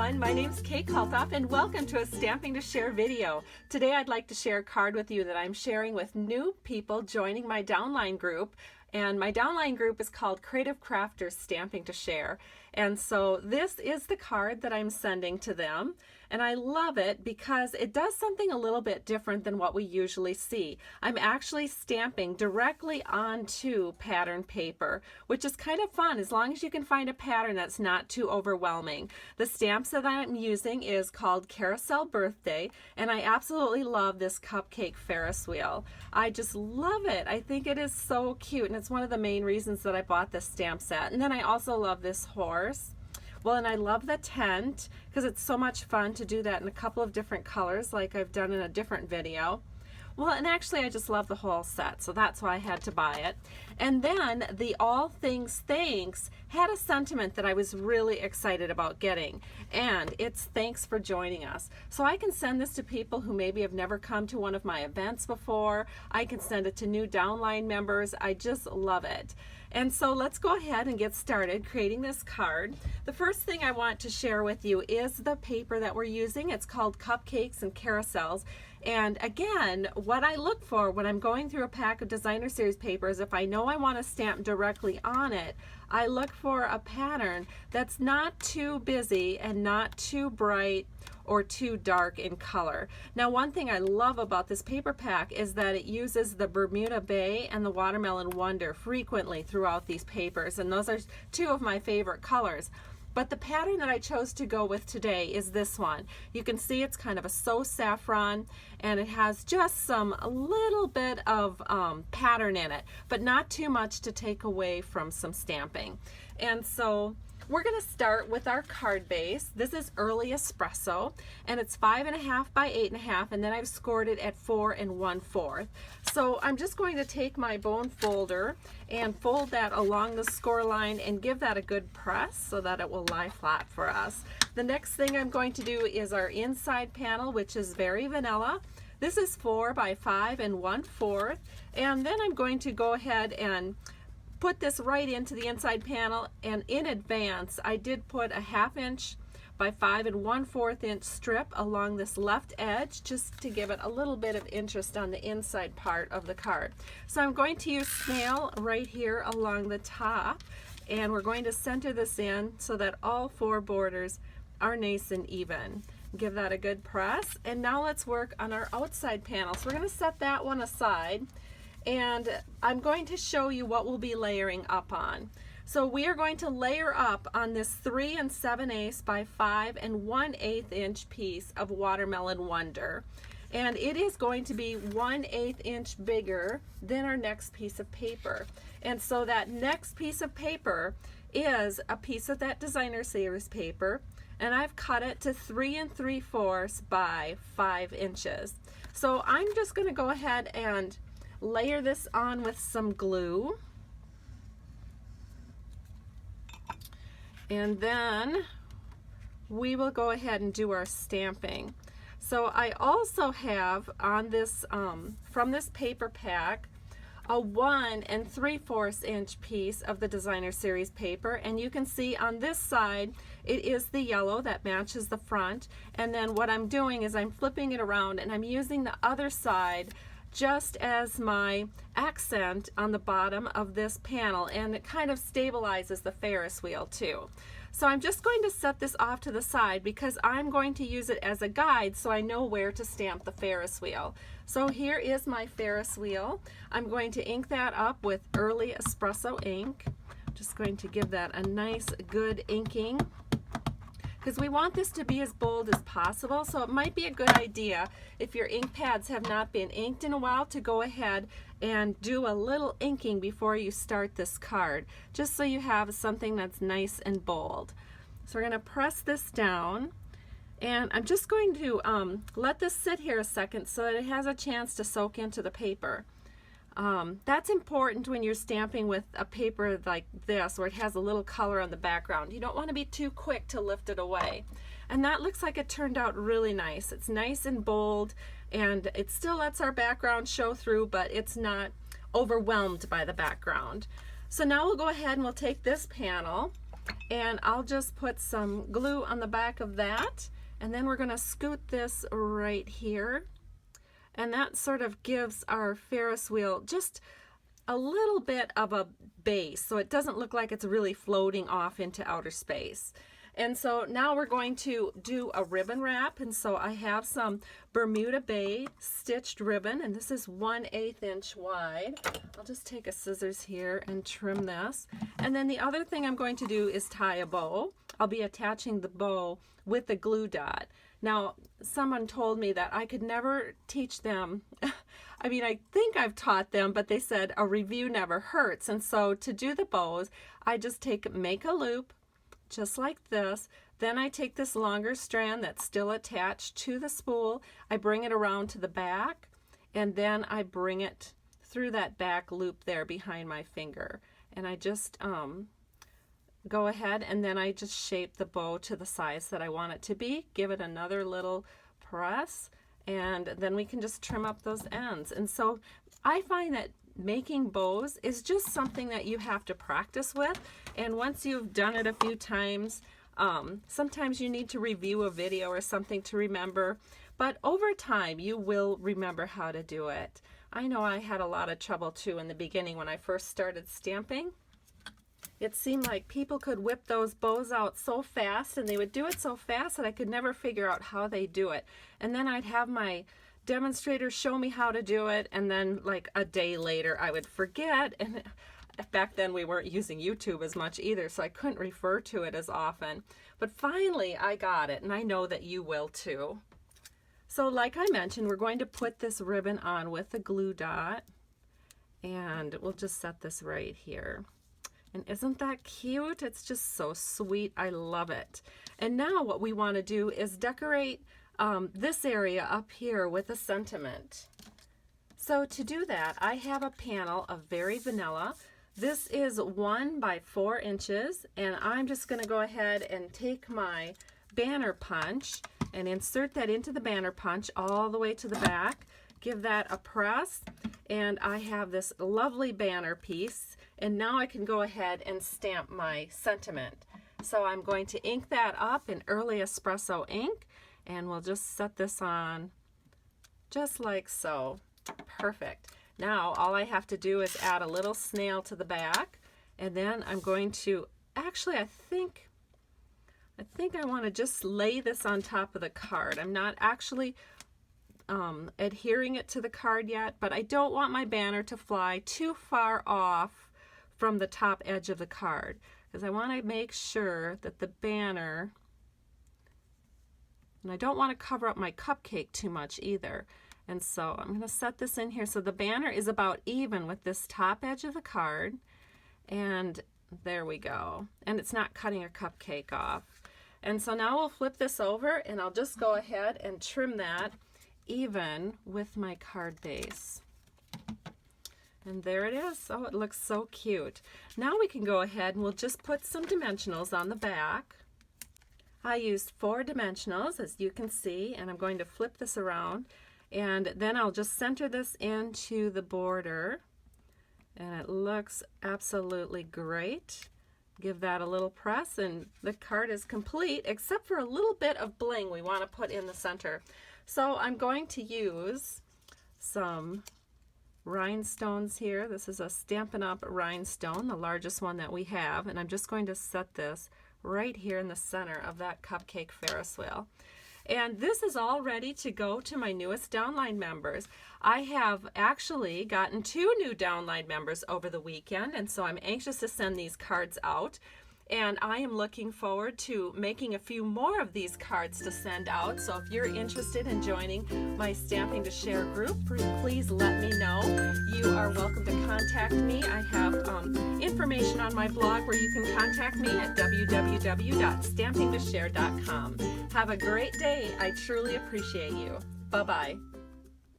everyone, my name's Kate Kalthoff and welcome to a Stamping to Share video. Today I'd like to share a card with you that I'm sharing with new people joining my downline group. And my downline group is called Creative Crafters Stamping to Share. And so this is the card that I'm sending to them. And I love it because it does something a little bit different than what we usually see. I'm actually stamping directly onto pattern paper, which is kind of fun as long as you can find a pattern that's not too overwhelming. The stamps that I'm using is called Carousel Birthday, and I absolutely love this cupcake Ferris wheel. I just love it. I think it is so cute, and it's one of the main reasons that I bought this stamp set. And then I also love this horse. Well, and I love the tent because it's so much fun to do that in a couple of different colors like I've done in a different video. Well, and actually I just love the whole set, so that's why I had to buy it. And then the All Things Thanks had a sentiment that I was really excited about getting, and it's thanks for joining us. So I can send this to people who maybe have never come to one of my events before. I can send it to new downline members. I just love it. And so let's go ahead and get started creating this card. The first thing I want to share with you is the paper that we're using. It's called Cupcakes and Carousels. And again, what I look for when I'm going through a pack of designer series papers, if I know I want to stamp directly on it, I look for a pattern that's not too busy and not too bright or too dark in color. Now, one thing I love about this paper pack is that it uses the Bermuda Bay and the Watermelon Wonder frequently throughout these papers, and those are two of my favorite colors. But the pattern that I chose to go with today is this one. You can see it's kind of a So Saffron, and it has just a little bit of pattern in it, but not too much to take away from some stamping. And so we're going to start with our card base. This is Early Espresso, and it's 5.5 by 8.5, and then I've scored it at 4 1/4. So I'm just going to take my bone folder and fold that along the score line and give that a good press so that it will lie flat for us. The next thing I'm going to do is our inside panel, which is very vanilla. This is 4 by 5 1/4, and then I'm going to go ahead and put this right into the inside panel, and in advance I did put a 1/2 inch by 5 1/4 inch strip along this left edge just to give it a little bit of interest on the inside part of the card. So I'm going to use snail right here along the top, and we're going to center this in so that all 4 borders are nice and even. Give that a good press, and now let's work on our outside panel. So we're going to set that one aside, and I'm going to show you what we'll be layering up on. So we are going to layer up on this 3 7/8 by 5 1/8 inch piece of Watermelon Wonder. And it is going to be 1/8 inch bigger than our next piece of paper. And so that next piece of paper is a piece of that designer series paper, and I've cut it to 3 3/4 by 5 inches. So I'm just going to go ahead and layer this on with some glue, and then we will go ahead and do our stamping. So I also have on this from this paper pack a 1 3/4 inch piece of the designer series paper, and you can see on this side it is the yellow that matches the front, and then what I'm doing is I'm flipping it around and I'm using the other side just as my accent on the bottom of this panel, and it kind of stabilizes the Ferris wheel too. So I'm just going to set this off to the side because I'm going to use it as a guide so I know where to stamp the Ferris wheel. So here is my Ferris wheel. I'm going to ink that up with Early Espresso ink. Just going to give that a nice good inking, because we want this to be as bold as possible. So it might be a good idea, if your ink pads have not been inked in a while, to go ahead and do a little inking before you start this card, just so you have something that's nice and bold. So we're going to press this down, and I'm just going to let this sit here a second so that it has a chance to soak into the paper. That's important when you're stamping with a paper like this where it has a little color on the background. You don't want to be too quick to lift it away. And that looks like it turned out really nice. It's nice and bold, and it still lets our background show through, but it's not overwhelmed by the background. So now we'll go ahead and we'll take this panel And I'll just put some glue on the back of that, and then we're going to scoot this right here. And that sort of gives our Ferris wheel just a little bit of a base, so it doesn't look like it's really floating off into outer space. And so now we're going to do a ribbon wrap, and so I have some Bermuda Bay stitched ribbon, and this is 1/8 inch wide. I'll just take a scissors here and trim this. And then the other thing I'm going to do is tie a bow. I'll be attaching the bow with the glue dot. Now, someone told me that I could never teach them. I mean, I think I've taught them, but they said a review never hurts. And so to do the bows, I just make a loop, just like this. Then I take this longer strand that's still attached to the spool. I bring it around to the back, and then I bring it through that back loop there behind my finger. And I just go ahead, and then I just shape the bow to the size that I want it to be. Give it another little press, and then we can just trim up those ends. And so I find that making bows is just something that you have to practice with, and once you've done it a few times, sometimes you need to review a video or something to remember, but over time you will remember how to do it. I know I had a lot of trouble too in the beginning when I first started stamping. It seemed like people could whip those bows out so fast, and they would do it so fast that I could never figure out how they do it. And then I'd have my demonstrator show me how to do it, and then like a day later I would forget. And back then we weren't using YouTube as much either, so I couldn't refer to it as often. But finally I got it, and I know that you will too. So like I mentioned, we're going to put this ribbon on with the glue dot, and we'll just set this right here. And isn't that cute? It's just so sweet. I love it. And now what we want to do is decorate this area up here with a sentiment. So to do that, I have a panel of Very Vanilla. This is 1 by 4 inches, and I'm just going to go ahead and take my banner punch and insert that into the banner punch all the way to the back. Give that a press, and I have this lovely banner piece, and now I can go ahead and stamp my sentiment. So I'm going to ink that up in early espresso ink, and we'll just set this on just like so. Perfect. Now all I have to do is add a little snail to the back, and then I'm going to, actually I think I want to just lay this on top of the card. I'm not actually adhering it to the card yet, but I don't want my banner to fly too far off from the top edge of the card, because I want to make sure that the banner, and I don't want to cover up my cupcake too much either. And so I'm going to set this in here so the banner is about even with this top edge of the card, and there we go. And it's not cutting a cupcake off. And so now we'll flip this over, and I'll just go ahead and trim that even with my card base. And there it is. Oh, it looks so cute. Now we can go ahead and we'll just put some dimensionals on the back. I used 4 dimensionals, as you can see, and I'm going to flip this around, and then I'll just center this into the border, and it looks absolutely great. Give that a little press, and the card is complete, except for a little bit of bling we want to put in the center. So I'm going to use some rhinestones here. This is a Stampin' Up! Rhinestone, the largest one that we have, and I'm just going to set this right here in the center of that cupcake Ferris wheel. And this is all ready to go to my newest downline members. I have actually gotten 2 new downline members over the weekend, and so I'm anxious to send these cards out. And I am looking forward to making a few more of these cards to send out. So if you're interested in joining my Stamping to Share group, please let me know. You are welcome to contact me. I have information on my blog where you can contact me at www.stampingtoshare.com. Have a great day. I truly appreciate you. Bye-bye.